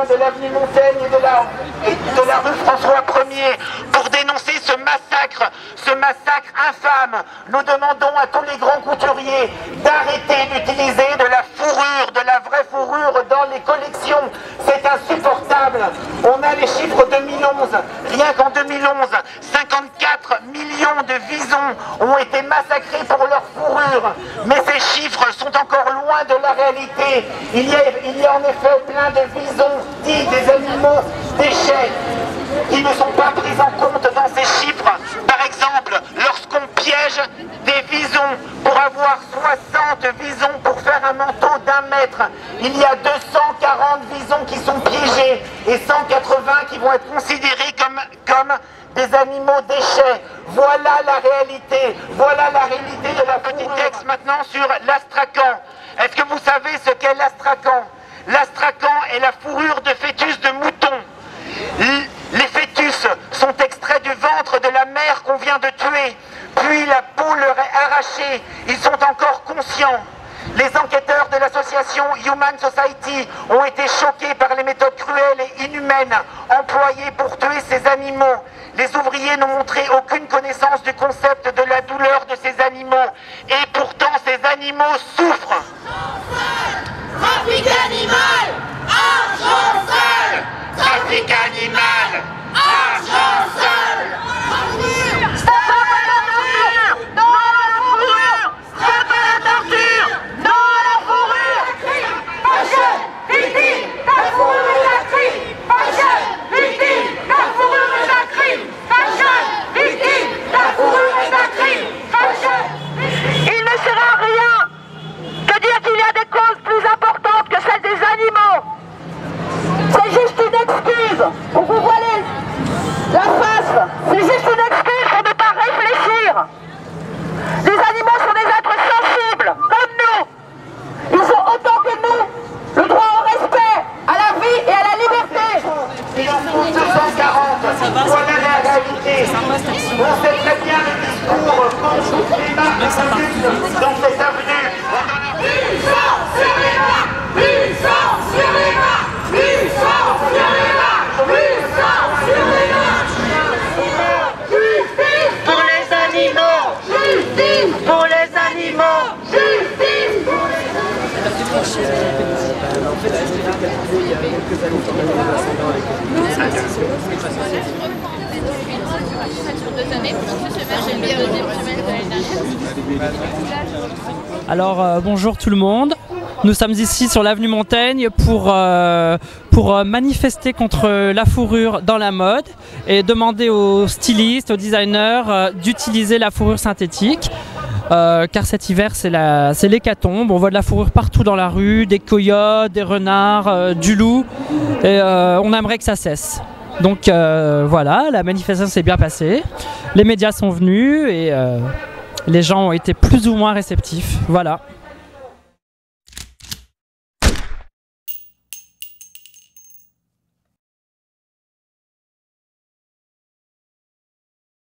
de l'avenue Montaigne et de la rue François 1er pour dénoncer ce massacre infâme. Nous demandons à tous les grands couturiers d'arrêter d'utiliser de la fourrure, de la vraie fourrure dans les collections. C'est insupportable. On a les chiffres 2011. Rien qu'en 2011, 54 millions de visons ont été massacrés pour leur fourrure. Mais ces chiffres sont encore loin de la réalité. Il y a en effet plein de visons dits des animaux déchets qui ne sont pas pris en compte dans ces chiffres. Par exemple, lorsqu'on piège des visons pour avoir 60 visons pour faire un manteau d'1 mètre, il y a 240 visons qui sont piégés et 180 qui vont être considérés comme des animaux déchets. Voilà la réalité. Voilà la réalité de la petite texte maintenant sur l'astracan. Est-ce que vous savez ce qu'est l'astracan? L'astracan est la fourrure de fœtus de mouton. Les fœtus sont extraits du ventre de la mère qu'on vient de tuer, puis la peau leur est arrachée. Ils sont encore conscients. Les enquêteurs de l'association Human Society ont été choqués par les méthodes cruelles et inhumaines employées pour tuer ces animaux. Les ouvriers n'ont montré aucune connaissance du concept de la douleur de ces animaux. Et pourtant, ces animaux souffrent. Trafic animal, argent seul. Trafic animal, argent seul. Stop à la torture, non à la fourrure. Stop à la torture, non à la fourrure. Fashion, victime, la fourrure est un crime. Fashion, victime, la fourrure est un crime. Fashion, victime, la fourrure est un crime. Fashion. Il ne sert à rien que dire qu'il y a des causes plus importantes que celles des animaux. C'est juste une excuse pour vous voiler la face. C'est juste une excuse pour ne pas réfléchir. Les animaux sont des êtres sensibles, comme nous. Ils ont autant que nous le droit au respect, à la vie et à la liberté. Il en faut 240. Voilà la réalité. On sait très bien le discours contre les marques dans cette avenue. Puissance sur les marques, puissance sur les marques, puissance sur les marques, puissance sur les marques. Justice pour les animaux, justice pour les animaux, justice pour les Alors bonjour tout le monde, nous sommes ici sur l'avenue Montaigne pour manifester contre la fourrure dans la mode et demander aux stylistes, aux designers d'utiliser la fourrure synthétique. Car cet hiver c'est l'hécatombe, on voit de la fourrure partout dans la rue, des coyotes, des renards, du loup, et on aimerait que ça cesse. Donc voilà, la manifestation s'est bien passée, les médias sont venus et les gens ont été plus ou moins réceptifs, voilà.